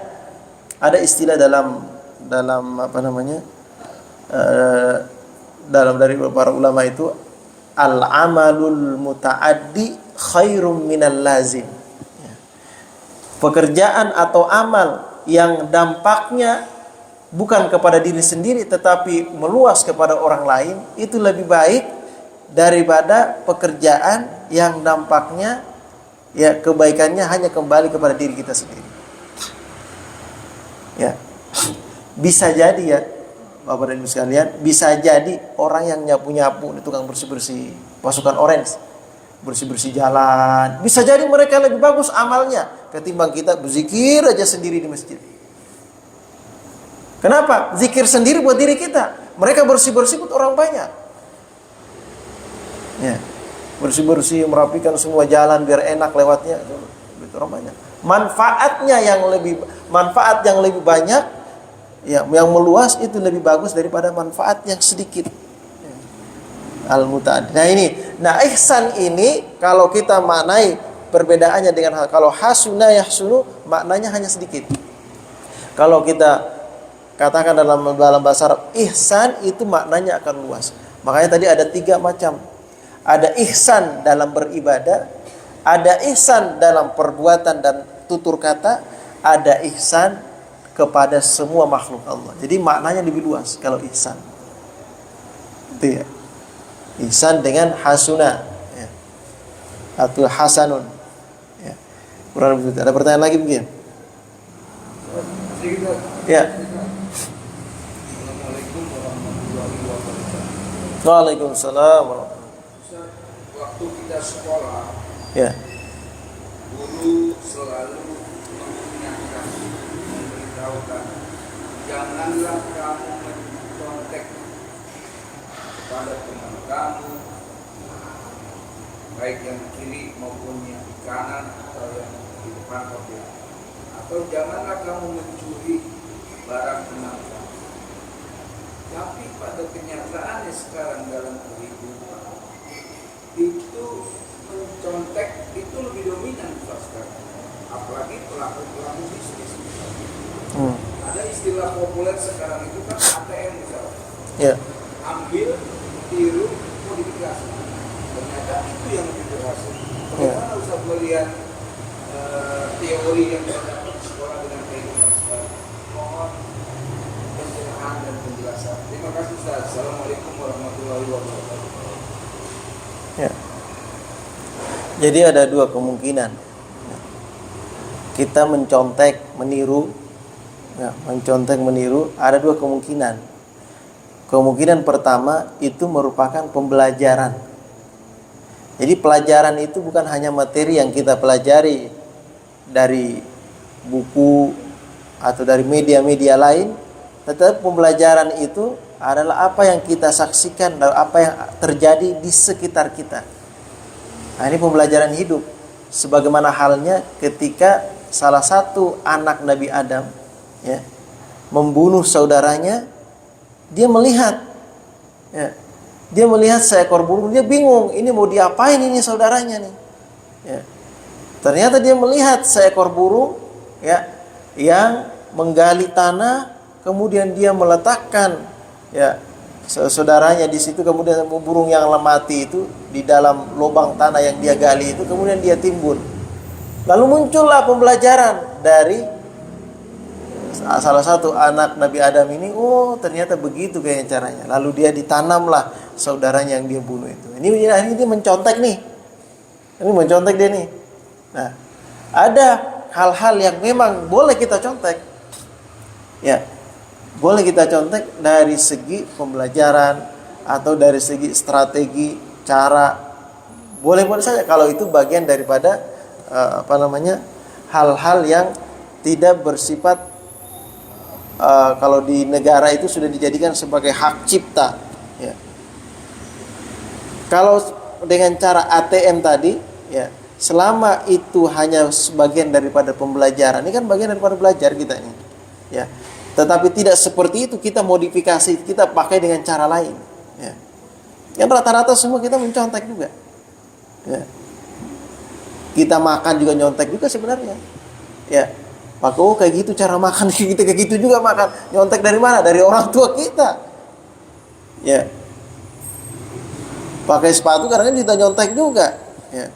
ada istilah dalam apa namanya? Dalam dari para ulama itu al-amalul muta'addi khairum minal lazim. Pekerjaan atau amal yang dampaknya bukan kepada diri sendiri tetapi meluas kepada orang lain, itu lebih baik daripada pekerjaan yang dampaknya, ya, kebaikannya hanya kembali kepada diri kita sendiri. Ya. Bisa jadi, ya, Bapak dan Ibu sekalian, bisa jadi orang yang nyapu-nyapu, tukang bersih-bersih pasukan orange, bersih-bersih jalan, bisa jadi mereka lebih bagus amalnya ketimbang kita berzikir aja sendiri di masjid. Kenapa? Zikir sendiri buat diri kita. Mereka bersih-bersih buat orang banyak. Ya. Bersih-bersih, merapikan semua jalan biar enak lewatnya, buat orang banyak. Manfaat yang lebih banyak, ya, yang meluas itu lebih bagus daripada manfaat yang sedikit. Al-muta'addi. Nah, ihsan ini kalau kita maknai perbedaannya dengan kalau hasuna yahsunu, maknanya hanya sedikit. Kalau kita katakan dalam bahasa Arab, ihsan itu maknanya akan luas. Makanya tadi ada 3 macam. Ada ihsan dalam beribadah, ada ihsan dalam perbuatan dan tutur kata, ada ihsan kepada semua makhluk Allah. Jadi maknanya lebih luas kalau ihsan. Itu, ya. Ihsan dengan hasuna, ya. Atau hasanun. Ya. Kurang lebih. Ada pertanyaan lagi mungkin? Ya. Waalaikumsalam warahmatullahi. Waktu kita sekolah, ya, guru selalu mengingatkan, memberitahukan, janganlah kamu mencontek pada teman kamu, baik yang kiri maupun yang kanan atau yang di depan objek, atau janganlah kamu mencuri barang teman kamu. Tapi pada kenyataannya sekarang dalam kehidupan itu mencontek itu lebih dominan sekarang, apalagi pelaku bisnis. Ada istilah populer sekarang itu kan ATM misalnya. Ya. Ambil, tiru, modifikasi. Ternyata itu yang lebih berhasil. Bagaimana usah melihat teori yang saya dapat di sekolah dengan kehidupan sekarang. Mohon pencerahan dan penjelasan. Terima kasih Ustaz. Assalamualaikum warahmatullahi wabarakatuh. Ya. Jadi ada 2 kemungkinan. Kita mencontek, meniru. Ya, mencontek, meniru, ada 2 kemungkinan. Kemungkinan pertama itu merupakan pembelajaran. Jadi pelajaran itu bukan hanya materi yang kita pelajari dari buku atau dari media-media lain, tetapi pembelajaran itu adalah apa yang kita saksikan dan apa yang terjadi di sekitar kita. Nah, ini pembelajaran hidup. Sebagaimana halnya ketika salah satu anak Nabi Adam, ya, membunuh saudaranya, dia melihat, ya, dia melihat seekor burung, dia bingung, ini mau diapain ini saudaranya nih, ya. Ternyata dia melihat seekor burung, ya, yang menggali tanah, kemudian dia meletakkan, ya, saudaranya di situ, kemudian burung yang mati itu di dalam lubang tanah yang dia gali itu, kemudian dia timbun. Lalu muncullah pembelajaran dari salah satu anak Nabi Adam ini, oh ternyata begitu kayaknya caranya. Lalu dia ditanamlah saudaranya yang dia bunuh itu. Ini mencontek nih. Ini mencontek dia nih. Nah, ada hal-hal yang memang boleh kita contek. Ya. Boleh kita contek dari segi pembelajaran atau dari segi strategi, cara. Boleh-boleh saja kalau itu bagian daripada hal-hal yang tidak bersifat kalau di negara itu sudah dijadikan sebagai hak cipta, ya. Kalau dengan cara ATM tadi, ya, selama itu hanya sebagian daripada pembelajaran, ini kan bagian daripada belajar kita ini, ya. Tetapi tidak seperti itu, kita modifikasi, kita pakai dengan cara lain, ya. Yang rata-rata semua kita mencontek juga, ya. Kita makan juga nyontek juga sebenarnya, ya. Maka kayak gitu cara makan, kita kayak gitu juga makan. Nyontek dari mana? Dari orang tua kita, ya. Pakai sepatu karena kita nyontek juga, ya.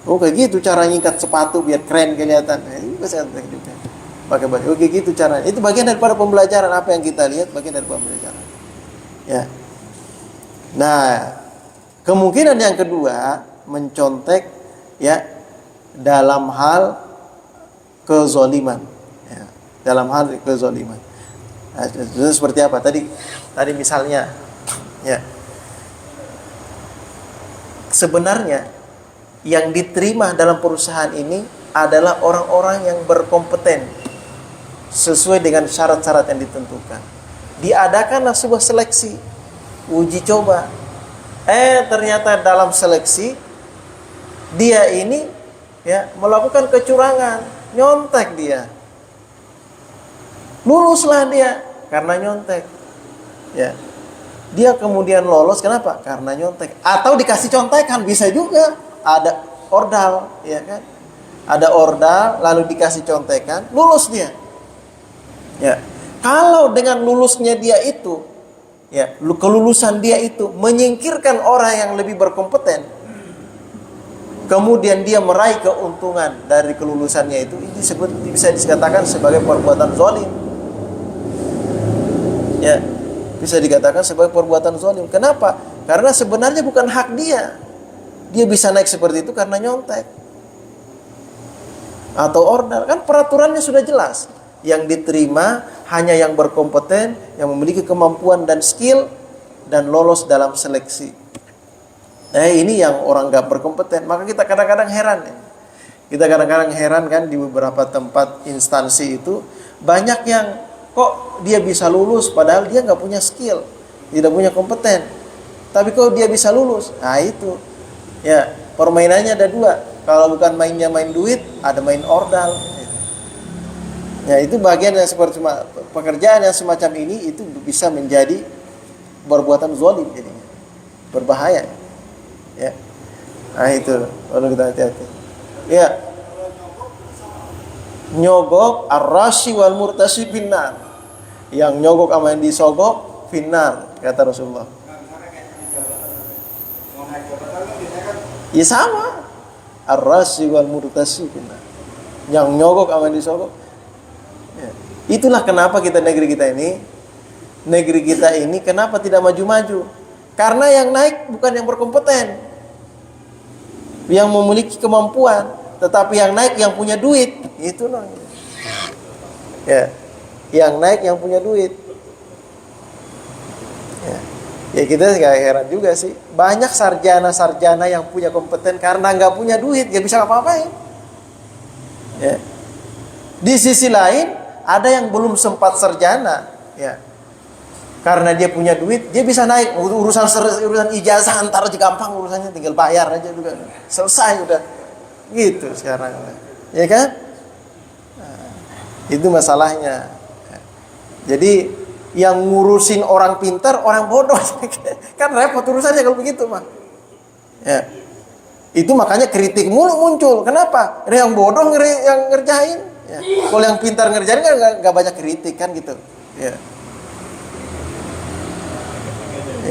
Kayak gitu cara ngikat sepatu biar keren kelihatan, itu bisa nyontek juga. Pakai baju, kayak gitu caranya. Itu bagian daripada pembelajaran, apa yang kita lihat bagian dari pembelajaran, ya. Nah, kemungkinan yang kedua mencontek, ya, dalam hal kezoliman, ya, dalam hal kezoliman. Nah, itu seperti apa? Tadi misalnya, ya, sebenarnya yang diterima dalam perusahaan ini adalah orang-orang yang berkompeten sesuai dengan syarat-syarat yang ditentukan. Diadakanlah sebuah seleksi, uji coba. Ternyata dalam seleksi dia ini, ya, melakukan kecurangan, nyontek dia. Luluslah dia karena nyontek, ya. Dia kemudian lolos kenapa? Karena nyontek. Atau dikasih contekan, bisa juga. Ada ordal, ya kan? Ada ordal lalu dikasih contekan, lulus dia. Ya. Kalau dengan lulusnya dia itu, ya, kelulusan dia itu menyingkirkan orang yang lebih berkompeten, kemudian dia meraih keuntungan dari kelulusannya itu, ini bisa dikatakan sebagai perbuatan zalim. Ya, bisa dikatakan sebagai perbuatan zalim. Kenapa? Karena sebenarnya bukan hak dia. Dia bisa naik seperti itu karena nyontek atau ordal. Kan peraturannya sudah jelas. Yang diterima hanya yang berkompeten, yang memiliki kemampuan dan skill dan lolos dalam seleksi. Ini yang orang gak berkompeten. Maka kita kadang-kadang heran, ya. Kita kadang-kadang heran kan, di beberapa tempat instansi itu banyak yang kok dia bisa lulus padahal dia gak punya skill, tidak punya kompeten, tapi kok dia bisa lulus. Nah itu, ya, permainannya ada dua. Kalau bukan mainnya main duit, ada main ordal. Ya, itu bagian yang seperti pekerjaan yang semacam ini itu bisa menjadi perbuatan zalim, jadinya berbahaya. Ya. Nah itu perlu kita hati-hati. Ya. Nyogok ar-rashi wal murtashi finnar. Yang nyogok sama yang disogok finnar, kata Rasulullah. Ya sama. Ar-rashi wal murtashi finnar. Yang nyogok sama yang disogok. Ya. Itulah kenapa negeri kita ini kenapa tidak maju-maju? Karena yang naik bukan yang berkompeten, yang memiliki kemampuan, tetapi yang naik yang punya duit. Itulah. Ya. Yang naik yang punya duit. Ya kita gak heran juga sih. Banyak sarjana-sarjana yang punya kompeten karena gak punya duit, gak bisa apa-apain. Ya. Di sisi lain Ada yang belum sempat sarjana, ya. Karena dia punya duit, dia bisa naik. Urusan ijazah antar aja gampang urusannya, tinggal bayar aja juga. Selesai udah. Gitu sekarang. Ya kan? Nah, itu masalahnya. Jadi yang ngurusin orang pintar, orang bodoh. Kan repot urusannya kalau begitu, mah. Ya. Itu makanya kritik mulu muncul. Kenapa? Yang bodoh yang ngerjain. Ya. Kalau yang pintar ngerjain kan nggak banyak kritik kan gitu. Ya.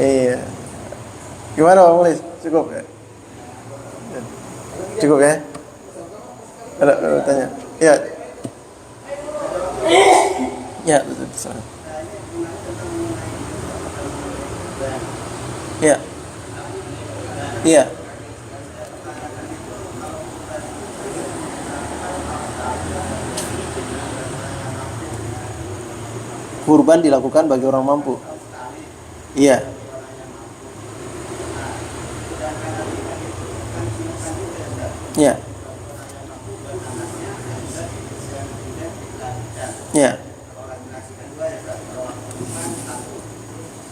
Iya. Gimana Bang Mulis? Cukup ya? Cukup ya? Ada tanya? Ya. Ya, betul. Ya. Iya. Kurban dilakukan bagi orang mampu. Iya. Ya. Ya.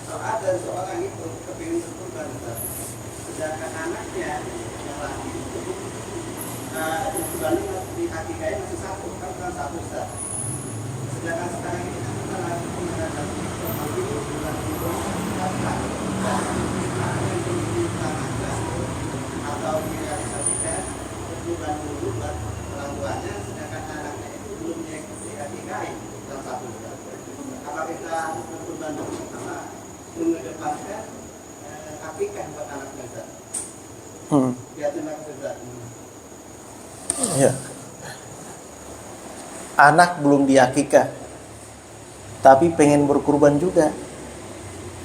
Ada seorang itu kepingin berkurban, sedangkan anaknya yang laki itu kurbannya di kaki kaya masih satu, kan bukan satu Ustaz. Sedangkan sekarang ini kan kita lagi mengadakan atau direalisasikan kurban dulu buat orang tuanya, sedangkan anaknya itu belum diikuti kaki kaya dalam satu Ustaz. Apa kita berkurban dulu sama mengedepankan akikah buat anaknya Ustaz? Ya, terima kasih Ustaz. Ya. Anak belum diakikah, tapi pengen berkurban juga.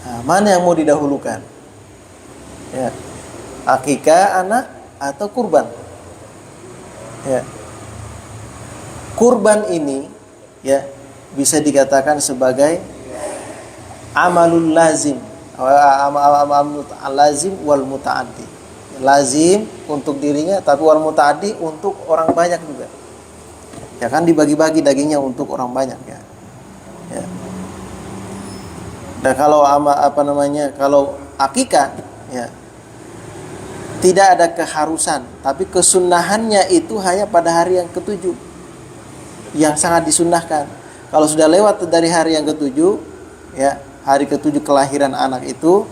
Nah, mana yang mau didahulukan? Ya. Akikah anak atau kurban? Ya. Kurban ini ya bisa dikatakan sebagai amalul lazim, amal lazim wal mutaaddi. Lazim untuk dirinya, tapi wal mutaaddi untuk orang banyak juga. Ya kan dibagi-bagi dagingnya untuk orang banyak ya. Ya. Dan kalau kalau akikah ya tidak ada keharusan, tapi kesunahannya itu hanya pada hari yang ketujuh, yang sangat disunnahkan. Kalau sudah lewat dari hari yang ketujuh, ya hari ketujuh kelahiran anak itu,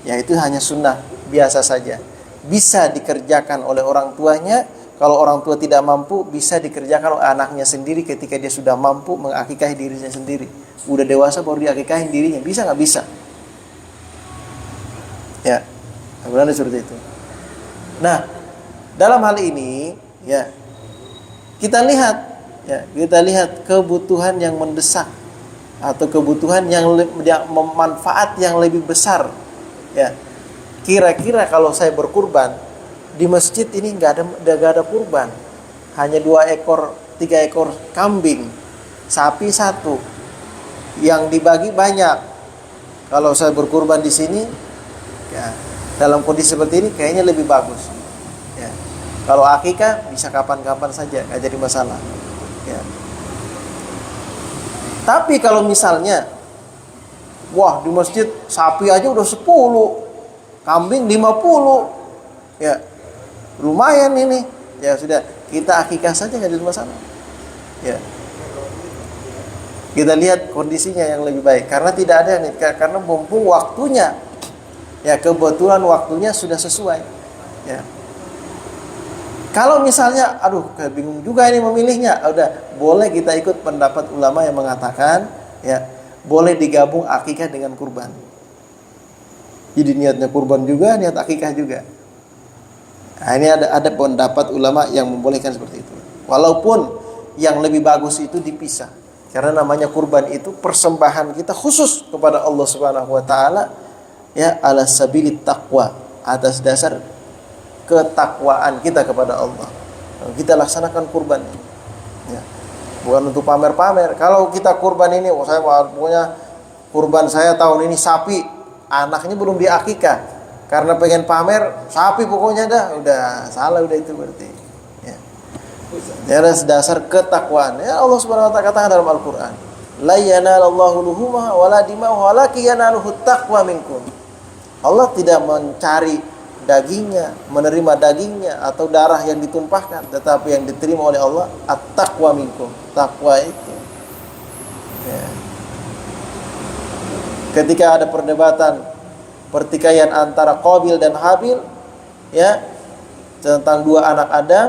ya itu hanya sunnah biasa saja. Bisa dikerjakan oleh orang tuanya. Kalau orang tua tidak mampu, bisa dikerjakan oleh anaknya sendiri ketika dia sudah mampu mengakikahi dirinya sendiri. Udah dewasa baru diakikahi dirinya. Bisa nggak? Bisa. Ya, benar seperti itu. Nah, dalam hal ini, ya kita lihat kebutuhan yang mendesak atau kebutuhan yang manfaat yang lebih besar. Ya, kira-kira kalau saya berkurban di masjid ini nggak ada kurban, hanya 2 ekor 3 ekor kambing, sapi 1, yang dibagi banyak. Kalau saya berkurban di sini, ya, dalam kondisi seperti ini kayaknya lebih bagus. Ya. Kalau akikah bisa kapan-kapan saja, nggak jadi masalah. Ya. Tapi kalau misalnya, wah di masjid sapi aja udah 10, kambing 50, ya lumayan ini, ya sudah kita akikah saja nggak ada masalah. Ya, kita lihat kondisinya yang lebih baik, karena tidak ada nih, karena mumpung waktunya, ya kebetulan waktunya sudah sesuai. Ya, kalau misalnya, aduh bingung juga ini memilihnya, udah boleh kita ikut pendapat ulama yang mengatakan, ya boleh digabung akikah dengan kurban. Jadi niatnya kurban juga, niat akikah juga. Nah, ini ada pendapat ulama yang membolehkan seperti itu. Walaupun yang lebih bagus itu dipisah. Karena namanya kurban itu persembahan kita khusus kepada Allah Subhanahu wa taala, ya ala sabilit taqwa, atas dasar ketakwaan kita kepada Allah. Kita laksanakan kurban. Ya. Bukan untuk pamer-pamer. Kalau kita kurban ini, saya punya kurban saya tahun ini sapi, anaknya belum diakikah. Karena pengen pamer sapi pokoknya udah salah udah itu berarti. Ya. Ya, atas dasar ketakwaan. Ya, Allah Subhanahu wa taala katakan dalam Al-Qur'an, la yanalallahu luhumha wala dima'uha walakin yanaluhu taqwa minkum. Allah tidak mencari dagingnya, menerima dagingnya atau darah yang ditumpahkan, tetapi yang diterima oleh Allah at-taqwa minkum, takwa itu. Ya. Ketika ada perdebatan pertikaian antara Qabil dan Habil, ya, tentang dua anak Adam,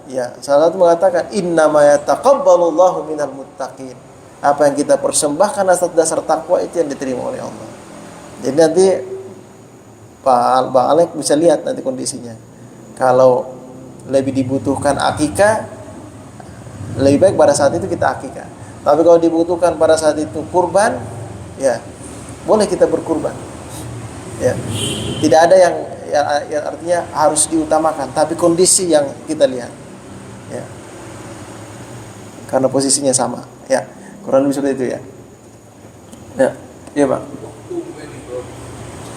ya, salah satu mengatakan innama yataqabbalullahu minal muttaqin. Apa yang kita persembahkan atas dasar takwa itu yang diterima oleh Allah. Jadi nanti Pak Alek bisa lihat nanti kondisinya. Kalau lebih dibutuhkan akikah, lebih baik pada saat itu kita akikah. Tapi kalau dibutuhkan pada saat itu kurban, ya boleh kita berkurban. Ya, tidak ada yang artinya harus diutamakan, tapi kondisi yang kita lihat. Ya, karena posisinya sama. Ya, kurang lebih seperti itu ya. Ya, iya Pak.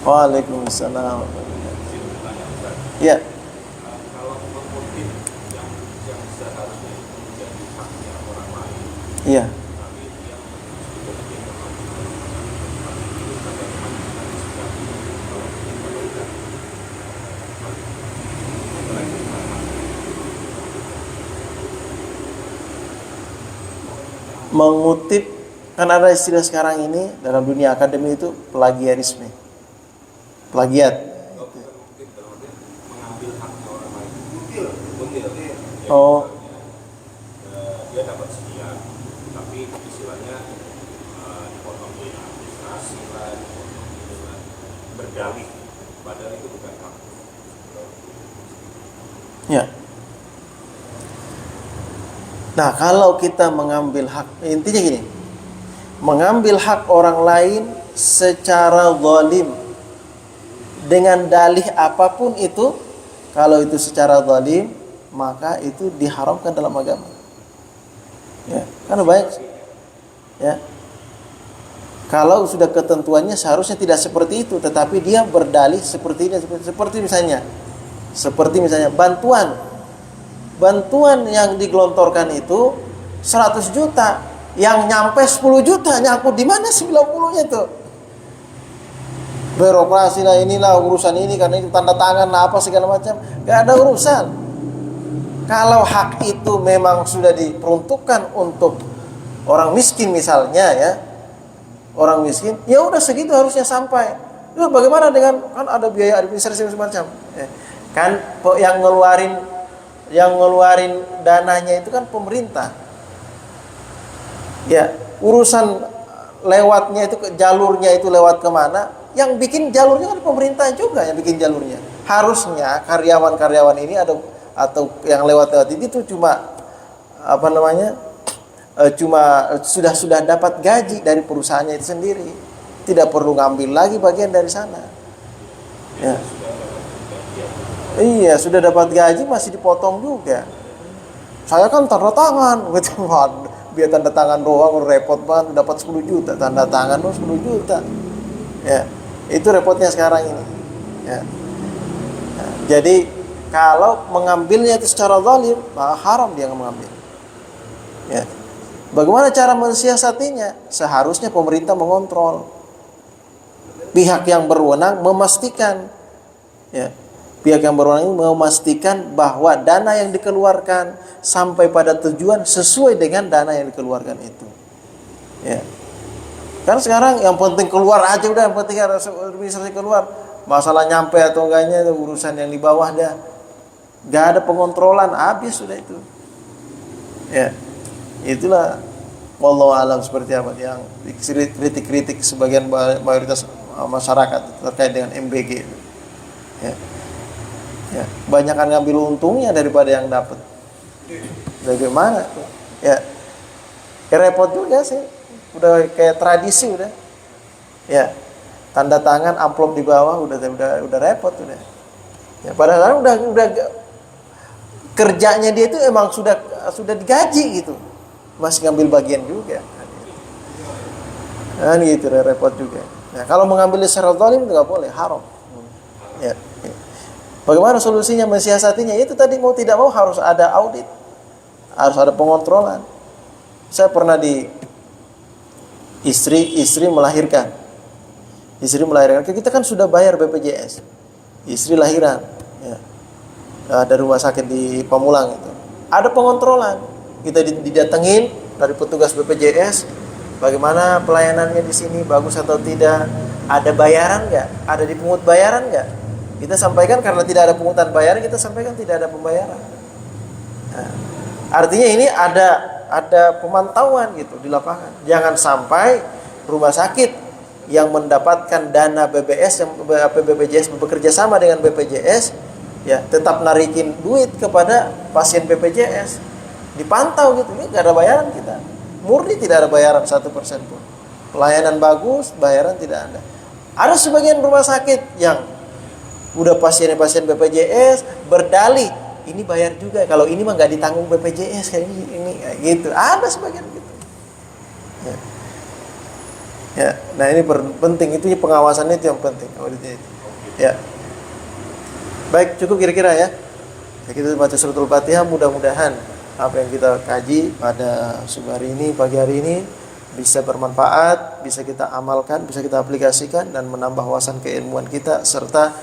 Waalaikumsalam. Ya. Kalau mengutip yang seharusnya itu menjadi haknya orang lain, Iya. tapi yang sebagai Mengutip, kan ada istilah sekarang ini dalam dunia akademi itu plagiarisme. Plagiat. mengambil haknya orang lain. Butil. Oh, Dia dapat sekian, tapi istilahnya dipotong biaya administrasi lah, dipotong dengan berdalih, padahal itu bukan hak. ya. Nah, kalau kita mengambil hak, intinya gini. Mengambil hak orang lain secara zalim dengan dalih apapun itu, kalau itu secara zalim, maka itu diharamkan dalam agama. Ya, kan baik. Ya. Kalau sudah ketentuannya seharusnya tidak seperti itu, tetapi dia berdalih seperti ini, seperti misalnya bantuan yang digelontorkan itu 100 juta, yang nyampe 10 juta, nyangkut di mana 90-nya itu? Birokrasi lah, inilah urusan ini, karena itu tanda tangan lah, apa segala macam, gak ada urusan. Kalau hak itu memang sudah diperuntukkan untuk orang miskin misalnya, ya, orang miskin, ya udah segitu harusnya sampai. Lalu bagaimana dengan, kan ada biaya administrasi semacam, kan yang ngeluarin dananya itu kan pemerintah. Ya, urusan lewatnya itu, jalurnya itu lewat kemana, yang bikin jalurnya kan pemerintah juga yang bikin jalurnya. Harusnya karyawan-karyawan ini atau yang lewat itu cuma cuma sudah dapat gaji dari perusahaannya itu sendiri, tidak perlu ngambil lagi bagian dari sana. Ya. Iya, sudah dapat gaji masih dipotong juga. Saya kan tanda tangan, gitu. Biar tanda tangan doang repot banget, dapat 10 juta, tanda tangan 10 juta. Ya, itu repotnya sekarang ini. Ya. Nah, jadi kalau mengambilnya itu secara zalim, maka haram dia mengambil. Ya. Bagaimana cara mensiasatinya? Seharusnya pemerintah mengontrol. Pihak yang berwenang memastikan, ya. Pihak yang berwenang ini memastikan bahwa dana yang dikeluarkan sampai pada tujuan sesuai dengan dana yang dikeluarkan itu. Ya. Kan sekarang yang penting keluar aja udah, yang penting harus administrasi keluar. Masalah nyampe atau enggaknya itu urusan yang di bawah dah. Gak ada pengontrolan, habis sudah itu. Ya. Itulah wallahu alam seperti apa yang kritik-kritik sebagian mayoritas masyarakat terkait dengan MBG itu. Ya. Ya, banyak kan ngambil untungnya daripada yang dapat. Bagaimana? Ya, repot juga sih. Udah kayak tradisi udah. Ya, tanda tangan amplop di bawah udah repot udah. Ya, padahal udah kerjanya dia itu emang sudah digaji gitu. Masih ngambil bagian juga. Nah, gitu repot juga. Nah, kalau mengambil secara zalim enggak boleh, haram. Ya. Bagaimana solusinya mensiasatinya? Itu tadi mau tidak mau harus ada audit. Harus ada pengontrolan. Saya pernah di istri melahirkan. Istri melahirkan, kita kan sudah bayar BPJS. Istri lahiran, ya. Ada rumah sakit di Pamulang itu. Ada pengontrolan. Kita didatengin dari petugas BPJS, bagaimana pelayanannya di sini, bagus atau tidak, ada bayaran nggak, ada dipungut bayaran nggak. Kita sampaikan karena tidak ada pungutan bayaran, kita sampaikan tidak ada pembayaran. Nah, artinya ini ada pemantauan gitu di lapangan. Jangan sampai rumah sakit yang mendapatkan dana BPJS bekerja sama dengan BPJS, ya tetap narikin duit kepada pasien BPJS, dipantau gitu. Ini nggak ada bayaran kita, murni tidak ada bayaran 1% pun. Pelayanan bagus, bayaran tidak ada. Ada sebagian rumah sakit yang udah pasien BPJS berdalih, ini bayar juga, kalau ini mah nggak ditanggung BPJS kayak ini gitu. Ada sebagian gitu. Ya, nah ini penting, itu pengawasannya itu yang penting, auditnya itu. Ya. Baik, cukup kira-kira ya. Kita baca suratul Fatihah, mudah-mudahan apa yang kita kaji pada subuh hari ini, pagi hari ini bisa bermanfaat, bisa kita amalkan, bisa kita aplikasikan dan menambah wawasan keilmuan kita serta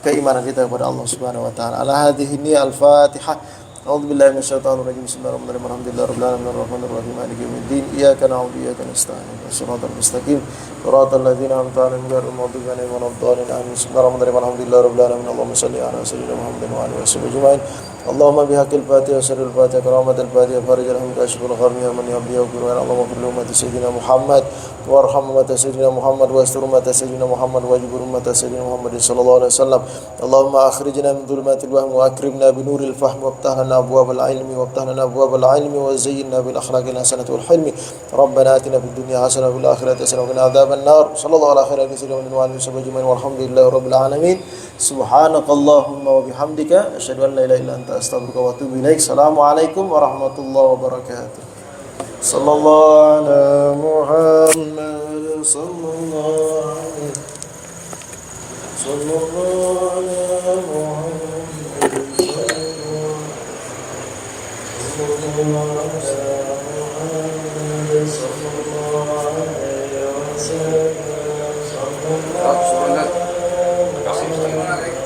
keimanan kita kepada Allah Subhanahu wa taala. Ala hadhihi al-Fatihah. A'udzubillahi minasyaitonir rajim. Bismillahirrahmanirrahim. Alhamdulillahirabbil alamin arrahmanirrahim maliki yaumiddin. Iyyaka na'budu wa iyyaka nasta'in. Shiratal mustaqim. Shiratal ladzina an'amta 'alaihim ghairil maghdubi 'alaihim waladdallin. Amin. Bismillahirrahmanirrahim. Alhamdulillahirabbil alamin. Allahumma shalli ala sayyidina Muhammadin wa alihi wasallam ajma'in. Allahumma bihaqqil Fatihah sirril Fatihah karamatil Fatihah farijal hamd kashful ghammi man yabdi wa Allahumma fil ummati sayyidina Muhammad warham ummata sayyidina Muhammad wa astur ummata sayyidina Muhammad wa jibur ummata sayyidina Muhammad sallallahu alaihi wasallam. Allahumma akhrijna min dhulumatil wahm wa akrimna bi nuril fahm waftah lana abwabal ilmi waftah lana abwabal ilmi wa zayyinna bil akhlaqil hasanati wal hilmi. Rabbana atina fid dunya hasanah wa fil akhirati hasanah wa qina adzaban nar. Sallallahu ala khairin sayyidina wa alihi wasallam walhamdulillahi rabbil alamin. Subhanakallahumma wa bihamdika asyhadu an la ilaha illa anta astaghfiruka wa atubu ilaik. Assalamualaikum warahmatullahi wabarakatuh. Sallallahu ala Muhammad sallallahu ala Terima kasih.